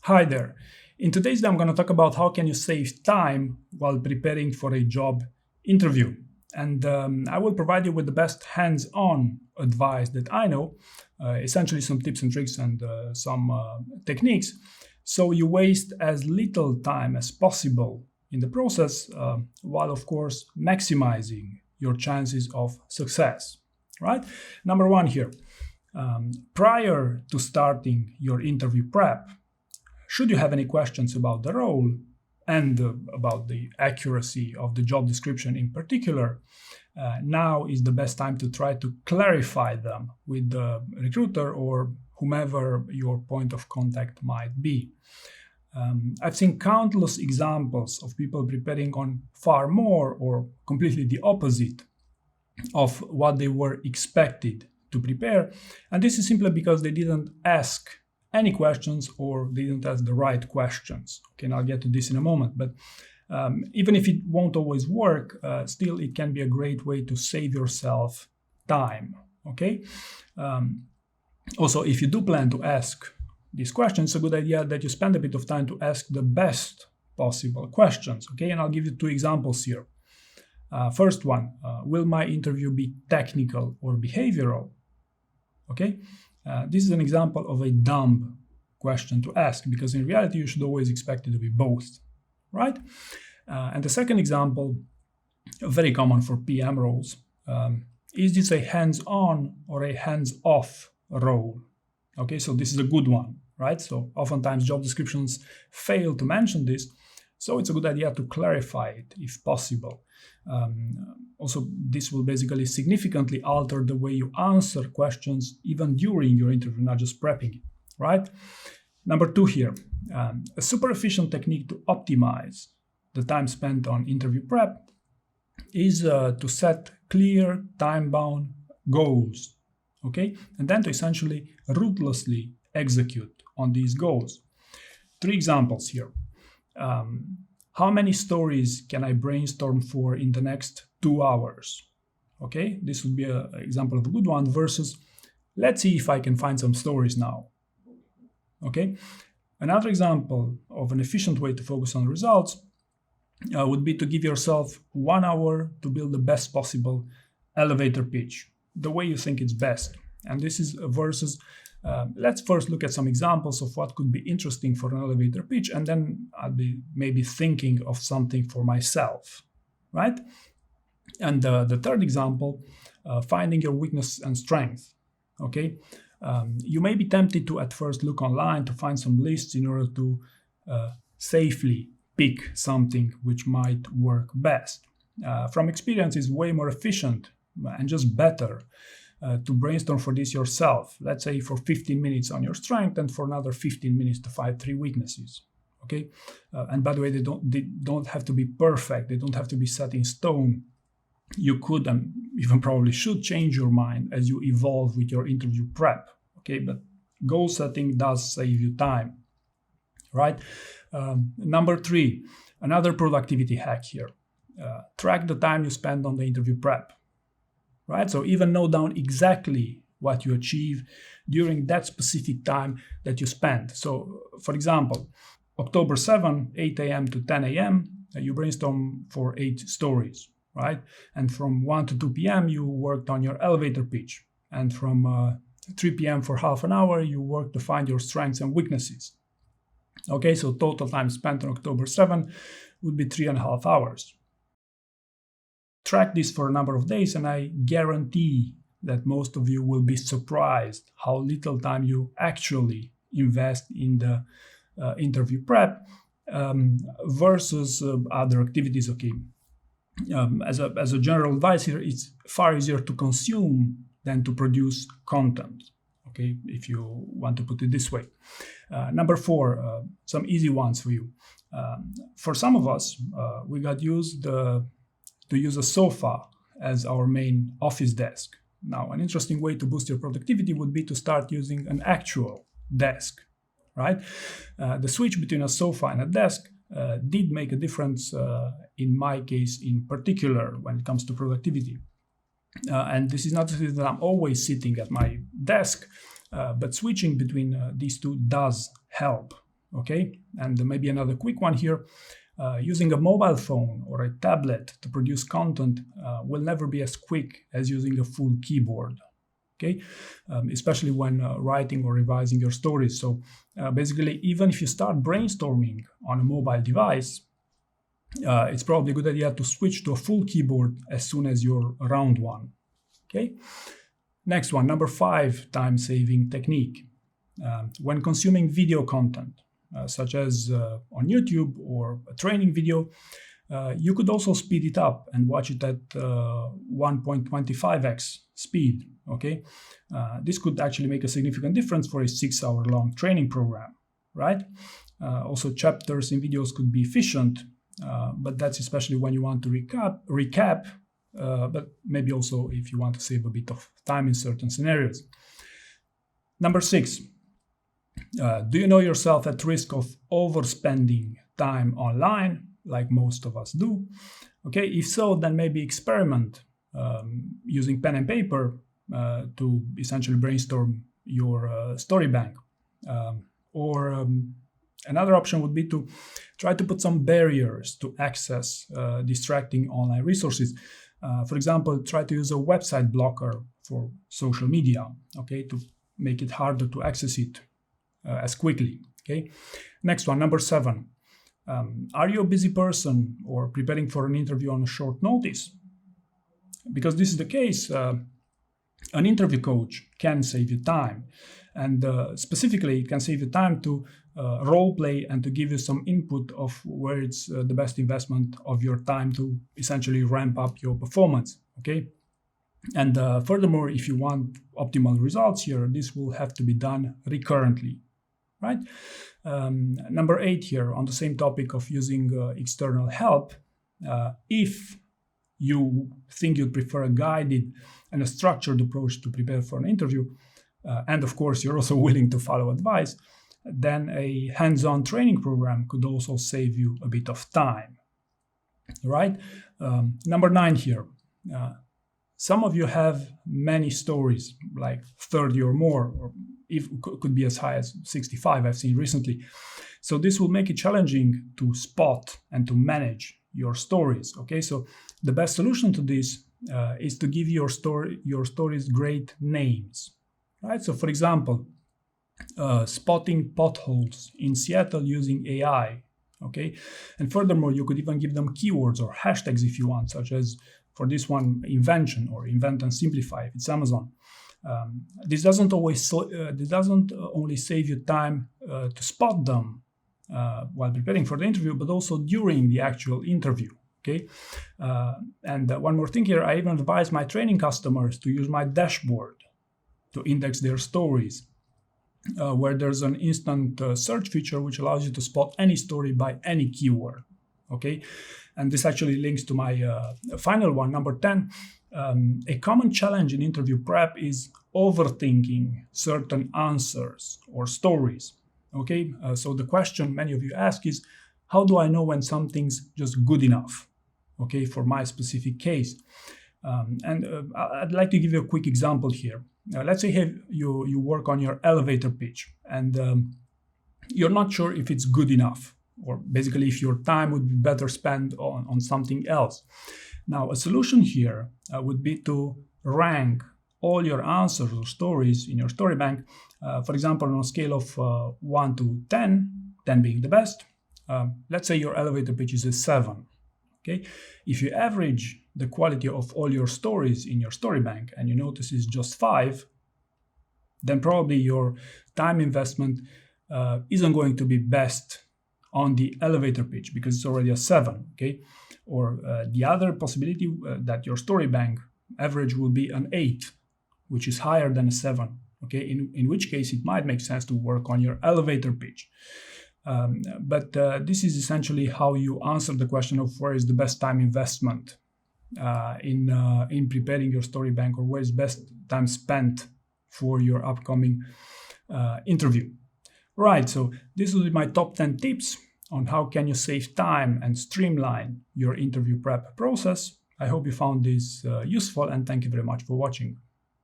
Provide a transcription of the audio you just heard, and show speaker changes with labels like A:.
A: Hi there. In today's video, I'm going to talk about how can you save time while preparing for a job interview. And I will provide you with the best hands-on advice that I know, essentially some tips and tricks and some techniques, so you waste as little time as possible in the process, while of course maximizing your chances of success, right? Number one here, prior to starting your interview prep, should you have any questions about the role and about the accuracy of the job description in particular, now is the best time to try to clarify them with the recruiter or whomever your point of contact might be. I've seen countless examples of people preparing on far more or completely the opposite of what they were expected to prepare, and this is simply because they didn't ask any questions or they didn't ask the right questions. Okay, and I'll get to this in a moment, but even if it won't always work, still it can be a great way to save yourself time. Okay. Also, if you do plan to ask these questions, it's a good idea that you spend a bit of time to ask the best possible questions. Okay, and I'll give you two examples here. First one, will my interview be technical or behavioral? Okay, this is an example of a dumb question to ask, because in reality you should always expect it to be both, right? And the second example, very common for PM roles, is this a hands-on or a hands-off role? Okay, so this is a good one, right? So oftentimes job descriptions fail to mention this, so it's a good idea to clarify it if possible. Also, this will basically significantly alter the way you answer questions even during your interview, not just prepping it, right? Number two here, a super efficient technique to optimize the time spent on interview prep is to set clear time-bound goals, okay? And then to essentially ruthlessly execute on these goals. Three examples here. How many stories can I brainstorm for in the next 2 hours? Okay, this would be an example of a good one versus let's see if I can find some stories now. Okay, another example of an efficient way to focus on results would be to give yourself 1 hour to build the best possible elevator pitch, the way you think it's best. And this is versus let's first look at some examples of what could be interesting for an elevator pitch, and then I'll be maybe thinking of something for myself, right? And the third example, finding your weakness and strength, okay? You may be tempted to at first look online to find some lists in order to safely pick something which might work best. From experience, it's way more efficient and just better to brainstorm for this yourself, let's say for 15 minutes on your strength and for another 15 minutes to find 3 weaknesses, okay? And by the way, they don't have to be perfect, they don't have to be set in stone. You could and even probably should change your mind as you evolve with your interview prep, okay? But goal setting does save you time, right? Number 3, another productivity hack here. Track the time you spend on the interview prep. Right? So even note down exactly what you achieve during that specific time that you spend. So for example, October 7, 8 a.m. to 10 a.m., you brainstorm for 8 stories, right? And from 1 to 2 p.m., you worked on your elevator pitch. And from 3 p.m. for half an hour, you worked to find your strengths and weaknesses. Okay, so total time spent on October 7 would be 3.5 hours. Track this for a number of days, and I guarantee that most of you will be surprised how little time you actually invest in the interview prep versus other activities. Okay, as a general advice here, it's far easier to consume than to produce content. Okay, if you want to put it this way. Number 4, some easy ones for you. For some of us, we got used to use a sofa as our main office desk. Now, an interesting way to boost your productivity would be to start using an actual desk, right? The switch between a sofa and a desk did make a difference in my case in particular when it comes to productivity. And this is not to say that I'm always sitting at my desk, but switching between these two does help. okay? And maybe another quick one here. Using a mobile phone or a tablet to produce content will never be as quick as using a full keyboard, okay? Especially when writing or revising your stories. So basically, even if you start brainstorming on a mobile device, it's probably a good idea to switch to a full keyboard as soon as you're around one, okay? Next one, number 5, time-saving technique. When consuming video content, such as on YouTube or a training video, you could also speed it up and watch it at 1.25x speed, okay? This could actually make a significant difference for a 6-hour-long training program, right? Also, chapters in videos could be efficient, but that's especially when you want to recap, but maybe also if you want to save a bit of time in certain scenarios. Number 6. Do you know yourself at risk of overspending time online, like most of us do? Okay, if so, then maybe experiment using pen and paper to essentially brainstorm your story bank. Another option would be to try to put some barriers to access distracting online resources. For example, try to use a website blocker for social media, okay, to make it harder to access it as quickly, okay? Next one, number 7. Are you a busy person or preparing for an interview on a short notice? Because this is the case, an interview coach can save you time. And specifically, it can save you time to role play and to give you some input of where it's the best investment of your time to essentially ramp up your performance, okay? And furthermore, if you want optimal results here, this will have to be done recurrently, right? Number 8 here, on the same topic of using external help, if you think you'd prefer a guided and a structured approach to prepare for an interview, and of course you're also willing to follow advice, then a hands-on training program could also save you a bit of time, right? Number 9 here. Some of you have many stories, like 30 or more, or could be as high as 65 I've seen recently. So this will make it challenging to spot and to manage your stories, okay? So the best solution to this is to give your stories great names, right? So for example, spotting potholes in Seattle using AI, okay? And furthermore, you could even give them keywords or hashtags if you want, such as, for this one, invention or invent and simplify if it's Amazon. This doesn't only save you time to spot them while preparing for the interview, but also during the actual interview, okay? And one more thing here, I even advise my training customers to use my dashboard to index their stories, where there's an instant search feature which allows you to spot any story by any keyword, okay? And this actually links to my final one, number 10. A common challenge in interview prep is overthinking certain answers or stories, okay? So the question many of you ask is, how do I know when something's just good enough, okay, for my specific case? I'd like to give you a quick example here. Let's say you work on your elevator pitch and you're not sure if it's good enough, or basically if your time would be better spent on something else. Now, a solution here would be to rank all your answers or stories in your story bank, for example, on a scale of 1 to 10, 10 being the best. Let's say your elevator pitch is a 7. Okay, if you average the quality of all your stories in your story bank and you notice it's just 5, then probably your time investment isn't going to be best on the elevator pitch because it's already a 7, okay? Or the other possibility that your story bank average will be an 8, which is higher than a 7, okay? In which case it might make sense to work on your elevator pitch. But this is essentially how you answer the question of where is the best time investment in preparing your story bank, or where is best time spent for your upcoming interview. Right, so this will be my top 10 tips on how can you save time and streamline your interview prep process. I hope you found this useful, and thank you very much for watching.